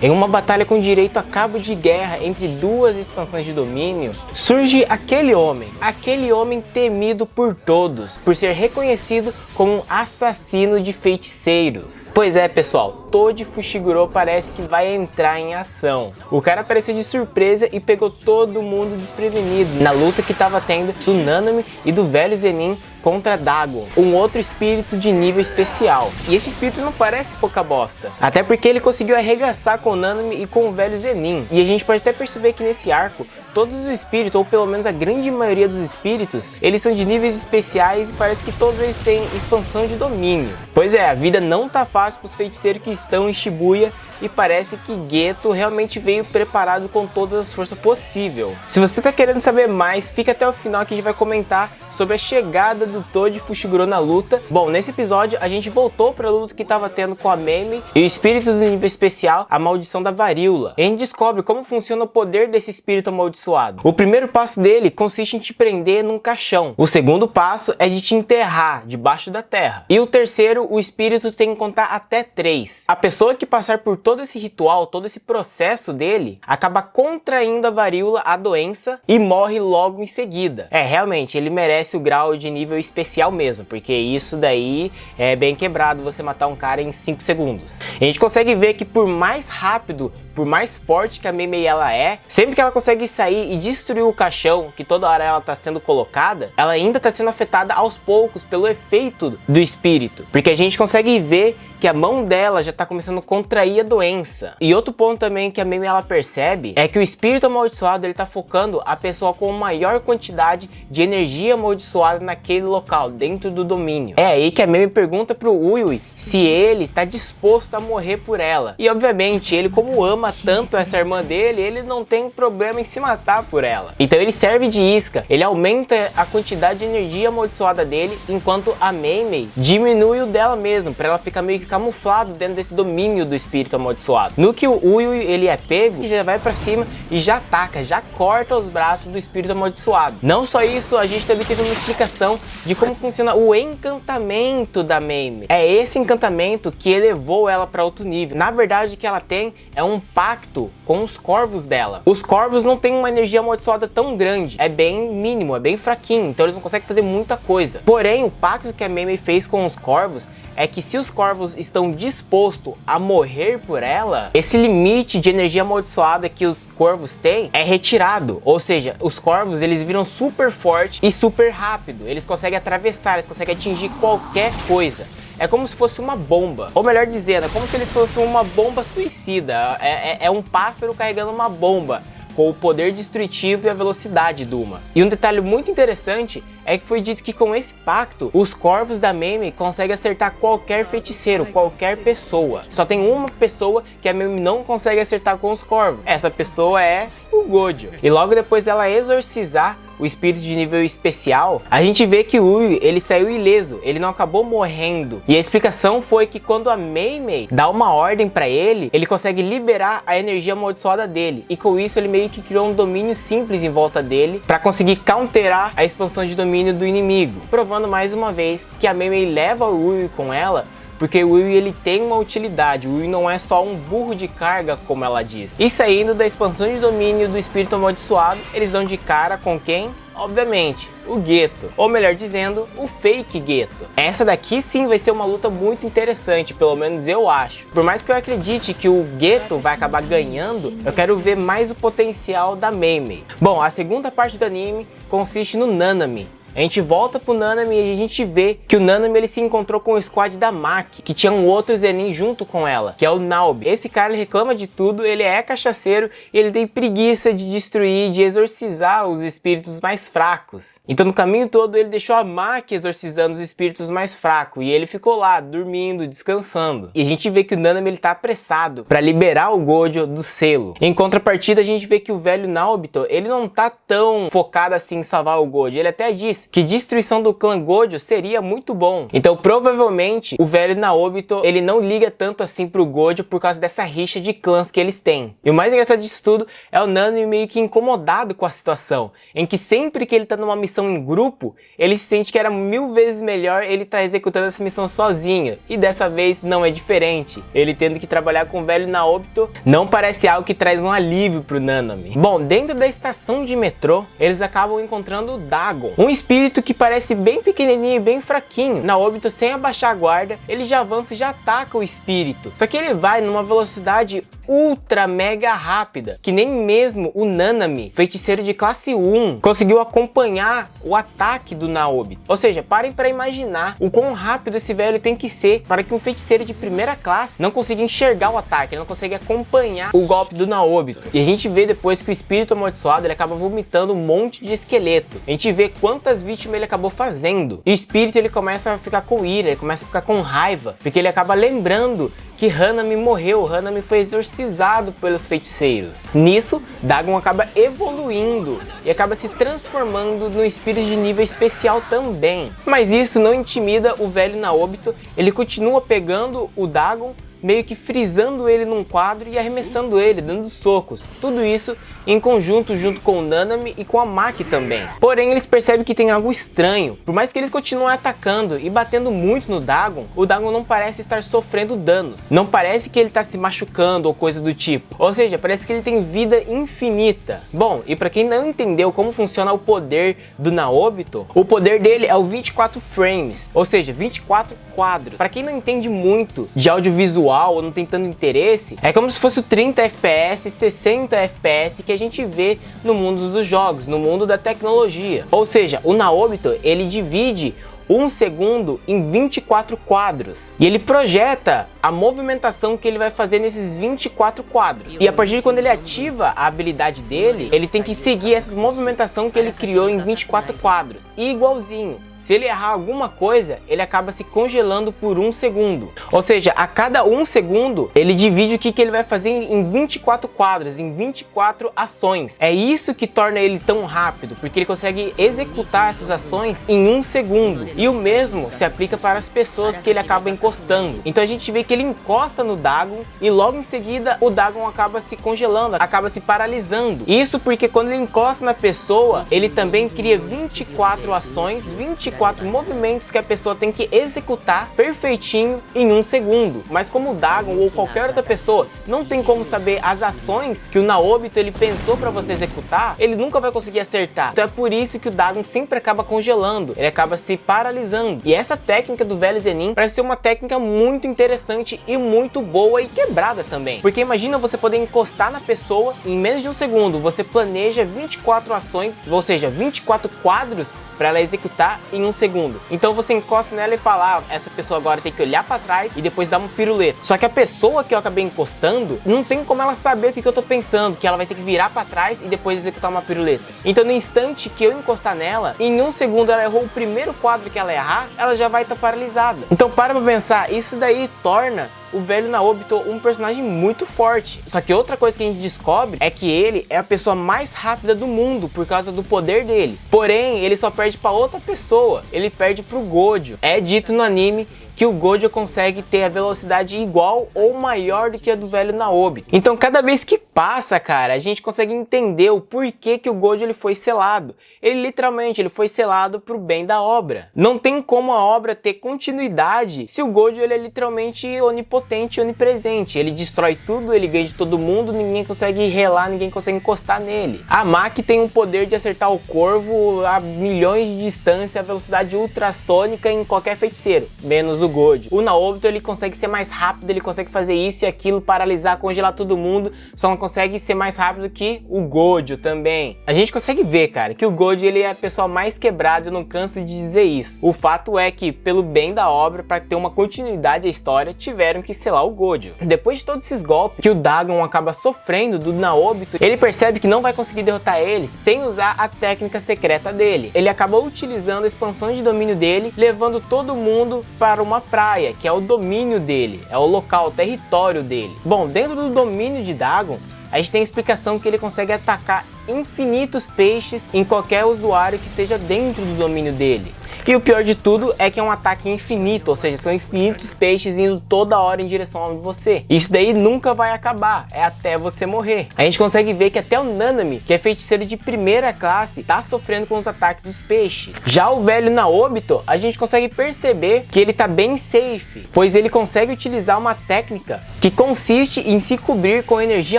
Em uma batalha com direito a cabo de guerra entre duas expansões de domínio, surge aquele homem temido por todos, por ser reconhecido como um assassino de feiticeiros. Pois é, pessoal, Toji Fushiguro parece que vai entrar em ação. O cara apareceu de surpresa e pegou todo mundo desprevenido na luta que estava tendo do Nanami e do velho Zenin contra Dagon, um outro espírito de nível especial. E esse espírito não parece pouca bosta, até porque ele conseguiu arregaçar com o Nanami e com o velho Zenin. E a gente pode até perceber que nesse arco, todos os espíritos, ou pelo menos a grande maioria dos espíritos, eles são de níveis especiais e parece que todos eles têm expansão de domínio. Pois é, a vida não tá fácil para os feiticeiros que estão em Shibuya, e parece que Geto realmente veio preparado com todas as forças possíveis. Se você tá querendo saber mais, fica até o final que a gente vai comentar sobre a chegada do Toji Fushiguro na luta. Bom, nesse episódio a gente voltou para a luta que tava tendo com a Mei e o espírito do nível especial, a maldição da varíola. E a gente descobre como funciona o poder desse espírito amaldiçoado. O primeiro passo dele consiste em te prender num caixão. O segundo passo é de te enterrar debaixo da terra. E o terceiro, o espírito tem que contar até 3. A pessoa que passar por todo esse ritual, todo esse processo dele, acaba contraindo a varíola, a doença, e morre logo em seguida. Realmente, ele merece o grau de nível especial mesmo, porque isso daí é bem quebrado, você matar um cara em 5 segundos. E a gente consegue ver que por mais rápido, por mais forte que a Mei ela é, sempre que ela consegue sair e destruir o caixão, que toda hora ela tá sendo colocada, ela ainda tá sendo afetada aos poucos pelo efeito do espírito, porque a gente consegue ver que a mão dela já tá começando a contrair a doença. E outro ponto também que a Mei ela percebe é que o espírito amaldiçoado ele tá focando a pessoa com maior quantidade de energia amaldiçoada naquele local, dentro do domínio. É aí que a Mei pergunta pro Uiui se ele tá disposto a morrer por ela. E obviamente ele, como ama tanto essa irmã dele, ele não tem problema em se matar por ela. Então ele serve de isca, ele aumenta a quantidade de energia amaldiçoada dele, enquanto a Mei diminui o dela mesmo, pra ela ficar meio que camuflado dentro desse domínio do espírito amaldiçoado. No que o Uiui ele é pego, já vai pra cima e já ataca, já corta os braços do espírito amaldiçoado. Não só isso, a gente também teve uma explicação de como funciona o encantamento da Mei. É esse encantamento que elevou ela para outro nível. Na verdade, o que ela tem é um pacto com os corvos dela. Os corvos não têm uma energia amaldiçoada tão grande, é bem mínimo, é bem fraquinho, então eles não conseguem fazer muita coisa. Porém, o pacto que a Mei fez com os corvos é que se os corvos estão dispostos a morrer por ela, esse limite de energia amaldiçoada que os corvos têm é retirado. Ou seja, os corvos eles viram super forte e super rápido. Eles conseguem atravessar, eles conseguem atingir qualquer coisa. É como se fosse uma bomba, ou melhor dizendo, é como se eles fossem uma bomba suicida. É um pássaro carregando uma bomba, com o poder destrutivo e a velocidade de uma. E um detalhe muito interessante é que foi dito que com esse pacto, os corvos da Mei conseguem acertar qualquer feiticeiro, qualquer pessoa. Só tem uma pessoa que a Mei não consegue acertar com os corvos. Essa pessoa é o Gojo. E logo depois dela exorcizar o espírito de nível especial, a gente vê que o Uiui, ele saiu ileso, ele não acabou morrendo. E a explicação foi que quando a Mei dá uma ordem pra ele, ele consegue liberar a energia amaldiçoada dele. E com isso ele meio que criou um domínio simples em volta dele pra conseguir counterar a expansão de domínio do inimigo. Provando mais uma vez que a Mei leva o Uiui com ela, porque o Uiui ele tem uma utilidade, o Uiui não é só um burro de carga, como ela diz. E saindo da expansão de domínio do espírito amaldiçoado, eles dão de cara com quem? Obviamente, o Geto, ou melhor dizendo, o fake Geto. Essa daqui sim vai ser uma luta muito interessante, pelo menos eu acho. Por mais que eu acredite que o Geto vai acabar ganhando, eu quero ver mais o potencial da Mei. Bom, a segunda parte do anime consiste no Nanami. A gente volta pro Nanami e a gente vê que o Nanami ele se encontrou com o squad da Maki, que tinha um outro Zenin junto com ela, que é o Naobi. Esse cara ele reclama de tudo, ele é cachaceiro e ele tem preguiça de destruir, de exorcizar os espíritos mais fracos. Então no caminho todo ele deixou a Maki exorcizando os espíritos mais fracos e ele ficou lá, dormindo, descansando. E a gente vê que o Nanami ele tá apressado para liberar o Gojo do selo. Em contrapartida a gente vê que o velho Naobito, ele não tá tão focado assim em salvar o Gojo. Ele até diz diz que destruição do clã Gojo seria muito bom. Então provavelmente o velho Naobito, ele não liga tanto assim pro Gojo por causa dessa rixa de clãs que eles têm. E o mais engraçado disso tudo é o Nanami meio que incomodado com a situação, em que sempre que ele tá numa missão em grupo, ele sente que era 1000 vezes melhor ele tá executando essa missão sozinho. E dessa vez não é diferente. Ele tendo que trabalhar com o velho Naobito não parece algo que traz um alívio pro Nanami. Bom, dentro da estação de metrô, eles acabam encontrando o Dagon, um espírito que parece bem pequenininho e bem fraquinho. Naobito, sem abaixar a guarda, ele já avança e já ataca o espírito. Só que ele vai numa velocidade ultra mega rápida, que nem mesmo o Nanami, feiticeiro de classe 1, conseguiu acompanhar o ataque do Naobito. Ou seja, parem para imaginar o quão rápido esse velho tem que ser para que um feiticeiro de primeira classe não consiga enxergar o ataque, ele não consegue acompanhar o golpe do Naobito. E a gente vê depois que o espírito amaldiçoado ele acaba vomitando um monte de esqueleto. A gente vê quantas vítimas ele acabou fazendo. E o espírito ele começa a ficar com ira, ele começa a ficar com raiva, porque ele acaba lembrando que Hanami morreu, Hanami foi exorcizado pelos feiticeiros. Nisso, Dagon acaba evoluindo e acaba se transformando num espírito de nível especial também. Mas isso não intimida o velho Naobito, ele continua pegando o Dagon, meio que frisando ele num quadro e arremessando ele, dando socos. Tudo isso em conjunto junto com o Nanami e com a Maki também. Porém, eles percebem que tem algo estranho. Por mais que eles continuem atacando e batendo muito no Dagon, o Dagon não parece estar sofrendo danos. Não parece que ele está se machucando ou coisa do tipo. Ou seja, parece que ele tem vida infinita. Bom, e para quem não entendeu como funciona o poder do Naobito, o poder dele é o 24 frames, ou seja, 24 quadros. Para quem não entende muito de audiovisual ou não tem tanto interesse, é como se fosse o 30 FPS, 60 FPS que a gente vê no mundo dos jogos, no mundo da tecnologia. Ou seja, o Naobito, ele divide 1 segundo em 24 quadros. E ele projeta a movimentação que ele vai fazer nesses 24 quadros. E a partir de quando ele ativa a habilidade dele, ele tem que seguir essa movimentação que ele criou em 24 quadros. Igualzinho. Se ele errar alguma coisa, ele acaba se congelando por 1 segundo. Ou seja, a cada 1 segundo, ele divide o que ele vai fazer em 24 quadros, em 24 ações. É isso que torna ele tão rápido, porque ele consegue executar essas ações em 1 segundo. E o mesmo se aplica para as pessoas que ele acaba encostando. Então a gente vê que ele encosta no Dagon e logo em seguida o Dagon acaba se congelando, acaba se paralisando. Isso porque quando ele encosta na pessoa, ele também cria 24 ações, 24 movimentos que a pessoa tem que executar perfeitinho em 1 segundo. Mas como o Dagon ou qualquer outra pessoa não tem como saber as ações que o Naobito ele pensou para você executar, ele nunca vai conseguir acertar. Então é por isso que o Dagon sempre acaba congelando, ele acaba se paralisando. E essa técnica do velho Zenin parece ser uma técnica muito interessante e muito boa e quebrada também. Porque imagina você poder encostar na pessoa em menos de 1 segundo, você planeja 24 ações, ou seja, 24 quadros para ela executar em 1 segundo. Então você encosta nela e fala, essa pessoa agora tem que olhar para trás e depois dar um piruleta. Só que a pessoa que eu acabei encostando, não tem como ela saber o que eu tô pensando, que ela vai ter que virar para trás e depois executar uma piruleta. Então no instante que eu encostar nela, em 1 segundo ela errou o primeiro quadro que ela errar, ela já vai estar paralisada. Então para pensar, isso daí torna o velho Naobito um personagem muito forte. Só que outra coisa que a gente descobre é que ele é a pessoa mais rápida do mundo por causa do poder dele. Porém, ele só perde para outra pessoa. Ele perde pro Gojo. É dito no anime que o Gojo consegue ter a velocidade igual ou maior do que a do velho Naobito. Então cada vez que passa, cara, a gente consegue entender o porquê que o Gojo ele foi selado. Ele literalmente ele foi selado pro bem da obra. Não tem como a obra ter continuidade se o Gojo ele é literalmente onipotente e onipresente. Ele destrói tudo, ele ganha de todo mundo, ninguém consegue relar, ninguém consegue encostar nele. A Maki tem um poder de acertar o corvo a milhões de distância, a velocidade ultrassônica em qualquer feiticeiro, menos o Gojo. O Naobito ele consegue ser mais rápido, ele consegue fazer isso e aquilo, paralisar, congelar todo mundo, só não consegue ser mais rápido que o Gojo também. A gente consegue ver, cara, que o Gojo ele é a pessoa mais quebrada, eu não canso de dizer isso. O fato é que, pelo bem da obra, para ter uma continuidade à história, tiveram que selar o Gojo. Depois de todos esses golpes que o Dagon acaba sofrendo do Naobito, ele percebe que não vai conseguir derrotar ele sem usar a técnica secreta dele. Ele acaba utilizando a expansão de domínio dele, levando todo mundo para uma praia, que é o domínio dele, é o local, o território dele. Bom, dentro do domínio de Dagon, a gente tem a explicação que ele consegue atacar infinitos peixes em qualquer usuário que esteja dentro do domínio dele. E o pior de tudo é que é um ataque infinito, ou seja, são infinitos peixes indo toda hora em direção a você. Isso daí nunca vai acabar, é até você morrer. A gente consegue ver que até o Nanami, que é feiticeiro de primeira classe, tá sofrendo com os ataques dos peixes. Já o velho Naobito, a gente consegue perceber que ele tá bem safe, pois ele consegue utilizar uma técnica que consiste em se cobrir com energia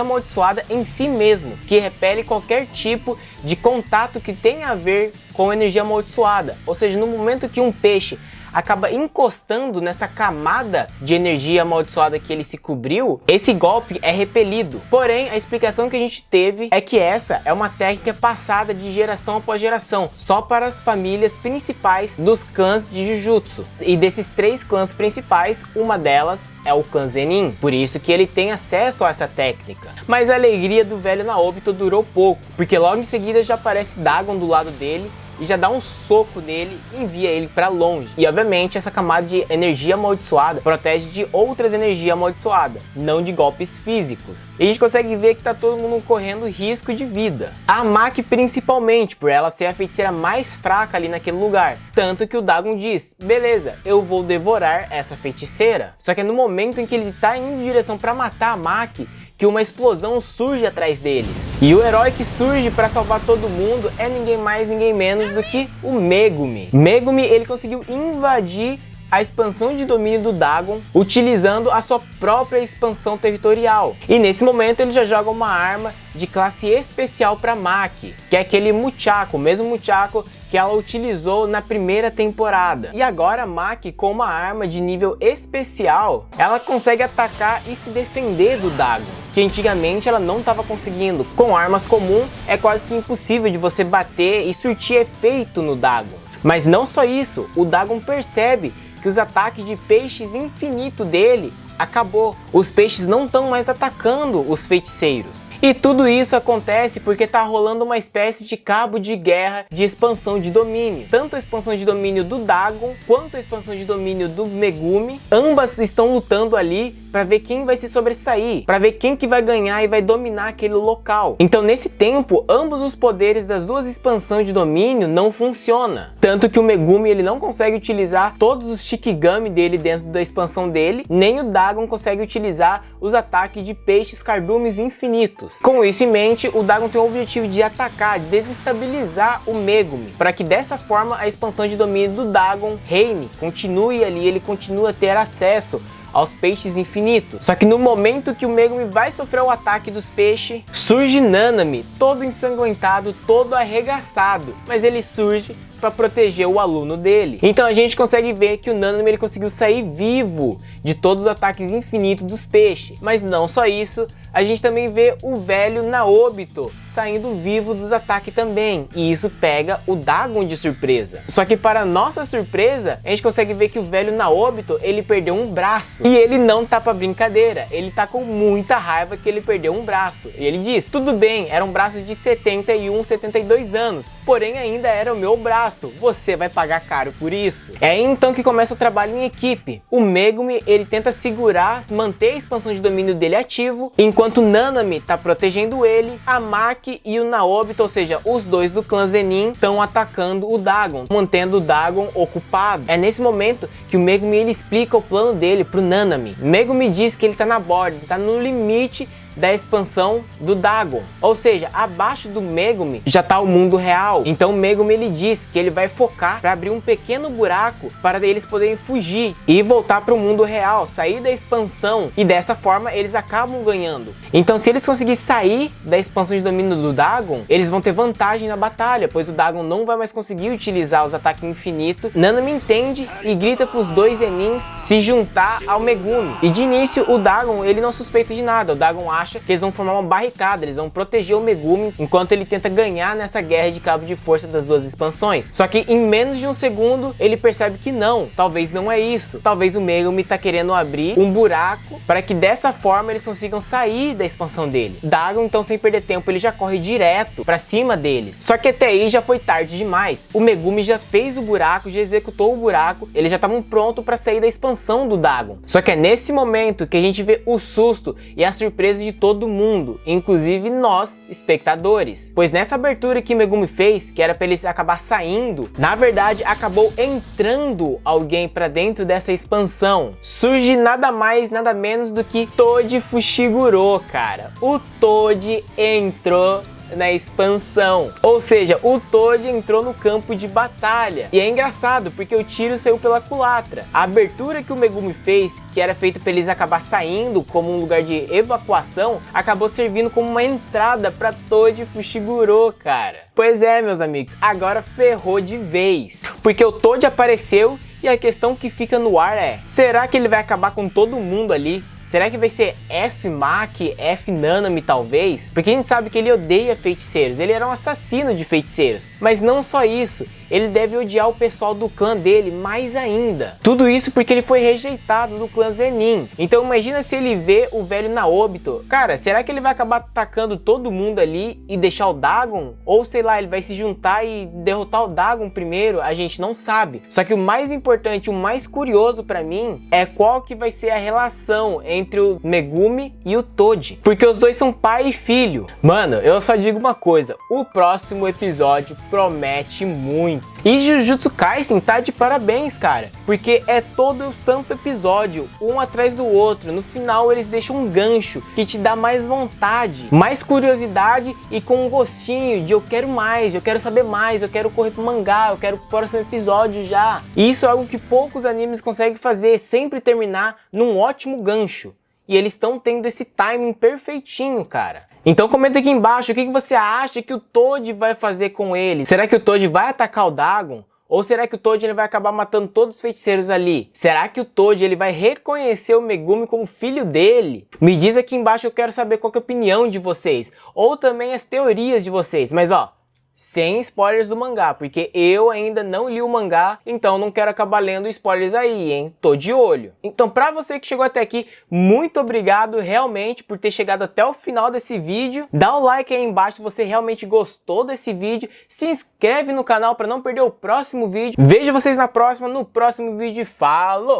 amaldiçoada em si mesmo, que repele qualquer tipo de contato que tenha a ver com energia amaldiçoada. Ou seja, no momento que um peixe acaba encostando nessa camada de energia amaldiçoada que ele se cobriu, esse golpe é repelido. Porém, a explicação que a gente teve é que essa é uma técnica passada de geração após geração, só para as famílias principais dos clãs de Jujutsu. E desses 3 clãs principais, uma delas é o clã Zenin, por isso que ele tem acesso a essa técnica. Mas a alegria do velho Naobito durou pouco, porque logo em seguida já aparece Dagon do lado dele e já dá um soco nele e envia ele para longe. E obviamente essa camada de energia amaldiçoada protege de outras energias amaldiçoadas, não de golpes físicos. E a gente consegue ver que tá todo mundo correndo risco de vida. A Maki principalmente, por ela ser a feiticeira mais fraca ali naquele lugar. Tanto que o Dagon diz, beleza, eu vou devorar essa feiticeira. Só que é no momento em que ele tá indo em direção para matar a Maki, que uma explosão surge atrás deles. E o herói que surge para salvar todo mundo é ninguém mais, ninguém menos do que o Megumi. Megumi, ele conseguiu invadir a expansão de domínio do Dagon utilizando a sua própria expansão territorial. E nesse momento ele já joga uma arma de classe especial para Maki, que é aquele Muchaku, o mesmo Muchaku que ela utilizou na primeira temporada. E agora a Maki, com uma arma de nível especial, ela consegue atacar e se defender do Dagon, que antigamente ela não estava conseguindo. Com armas comuns é quase que impossível de você bater e surtir efeito no Dagon. Mas não só isso, o Dagon percebe que os ataques de peixes infinito dele acabou. Os peixes não estão mais atacando os feiticeiros. E tudo isso acontece porque tá rolando uma espécie de cabo de guerra de expansão de domínio. Tanto a expansão de domínio do Dagon quanto a expansão de domínio do Megumi, ambas estão lutando ali para ver quem vai se sobressair, para ver quem que vai ganhar e vai dominar aquele local. Então nesse tempo, ambos os poderes das duas expansões de domínio não funcionam. Tanto que o Megumi ele não consegue utilizar todos os Shikigami dele dentro da expansão dele, nem o Dagon consegue utilizar os ataques de peixes cardumes infinitos. Com isso em mente, o Dagon tem o objetivo de atacar, de desestabilizar o Megumi, para que dessa forma a expansão de domínio do Dagon reine, continue ali, ele continue a ter acesso aos peixes infinitos. Só que no momento que o Megumi vai sofrer o ataque dos peixes, surge Nanami, todo ensanguentado, todo arregaçado, mas ele surge para proteger o aluno dele. Então a gente consegue ver que o Nanami ele conseguiu sair vivo de todos os ataques infinitos dos peixes. Mas não só isso, a gente também vê o velho Naobito saindo vivo dos ataques também. E isso pega o Dagon de surpresa. Só que para nossa surpresa, a gente consegue ver que o velho Naobito, ele perdeu um braço. E ele não tá pra brincadeira. Ele tá com muita raiva que ele perdeu um braço. E ele diz, tudo bem, era um braço de 71, 72 anos. Porém ainda era o meu braço. Você vai pagar caro por isso. É aí então que começa o trabalho em equipe. O Megumi, ele tenta segurar, manter a expansão de domínio dele ativo, enquanto Nanami tá protegendo ele, a Maki e o Naobito, ou seja, os dois do clã Zenin, estão atacando o Dagon, mantendo o Dagon ocupado. É nesse momento que o Megumi ele explica o plano dele pro Nanami. Megumi diz que ele tá na borda, tá no limite da expansão do Dagon, ou seja, abaixo do Megumi já tá o mundo real. Então o Megumi ele diz que ele vai focar para abrir um pequeno buraco para eles poderem fugir e voltar para o mundo real, sair da expansão, e dessa forma eles acabam ganhando. Então se eles conseguirem sair da expansão de domínio do Dagon, eles vão ter vantagem na batalha, pois o Dagon não vai mais conseguir utilizar os ataques infinitos. Nanami entende e grita para os dois Zenins se juntar ao Megumi. E de início o Dagon ele não suspeita de nada, o Dagon acha que eles vão formar uma barricada, eles vão proteger o Megumi enquanto ele tenta ganhar nessa guerra de cabo de força das duas expansões. Só que em menos de um segundo ele percebe que não, talvez não é isso. Talvez o Megumi tá querendo abrir um buraco para que dessa forma eles consigam sair da expansão dele. Dagon então, sem perder tempo, ele já corre direto para cima deles. Só que até aí já foi tarde demais. O Megumi já fez o buraco, já executou o buraco, eles já estavam prontos para sair da expansão do Dagon. Só que é nesse momento que a gente vê o susto e a surpresa de todo mundo, inclusive nós, espectadores. Pois nessa abertura que Megumi fez, que era pra eles acabar saindo, na verdade acabou entrando alguém pra dentro dessa expansão. Surge nada mais, nada menos do que Toji Fushiguro, cara. O Toji entrou na expansão, ou seja, o Toji entrou no campo de batalha. E é engraçado porque o tiro saiu pela culatra. A abertura que o Megumi fez, que era feita para eles acabar saindo como um lugar de evacuação, acabou servindo como uma entrada para Toji Fushiguro, cara. Pois é, meus amigos, agora ferrou de vez, porque o Toji apareceu e a questão que fica no ar é: será que ele vai acabar com todo mundo ali? Será que vai ser F-Mach, F-Nanami talvez? Porque a gente sabe que ele odeia feiticeiros, ele era um assassino de feiticeiros. Mas não só isso, ele deve odiar o pessoal do clã dele mais ainda. Tudo isso porque ele foi rejeitado do clã Zenin. Então imagina se ele vê o velho Naobito. Cara, será que ele vai acabar atacando todo mundo ali e deixar o Dagon? Ou sei lá, ele vai se juntar e derrotar o Dagon primeiro? A gente não sabe. Só que o mais importante, o mais curioso pra mim, é qual que vai ser a relação entre o Megumi e o Toji, porque os dois são pai e filho. Mano, eu só digo uma coisa: o próximo episódio promete muito. E Jujutsu Kaisen tá de parabéns, cara, porque é todo o santo episódio, um atrás do outro. No final eles deixam um gancho que te dá mais vontade, mais curiosidade e com um gostinho de eu quero mais, eu quero saber mais, eu quero correr pro mangá, eu quero pro próximo episódio já. E isso é algo que poucos animes conseguem fazer, sempre terminar num ótimo gancho. E eles estão tendo esse timing perfeitinho, cara. Então comenta aqui embaixo o que você acha que o Toji vai fazer com ele. Será que o Toji vai atacar o Dagon? Ou será que o Toji ele vai acabar matando todos os feiticeiros ali? Será que o Toji ele vai reconhecer o Megumi como filho dele? Me diz aqui embaixo, eu quero saber qual que é a opinião de vocês. Ou também as teorias de vocês. Mas ó, sem spoilers do mangá, porque eu ainda não li o mangá, então não quero acabar lendo spoilers aí, hein? Tô de olho. Então, pra você que chegou até aqui, muito obrigado realmente por ter chegado até o final desse vídeo. Dá o like aí embaixo se você realmente gostou desse vídeo. Se inscreve no canal pra não perder o próximo vídeo. Vejo vocês na próxima, no próximo vídeo. Falou!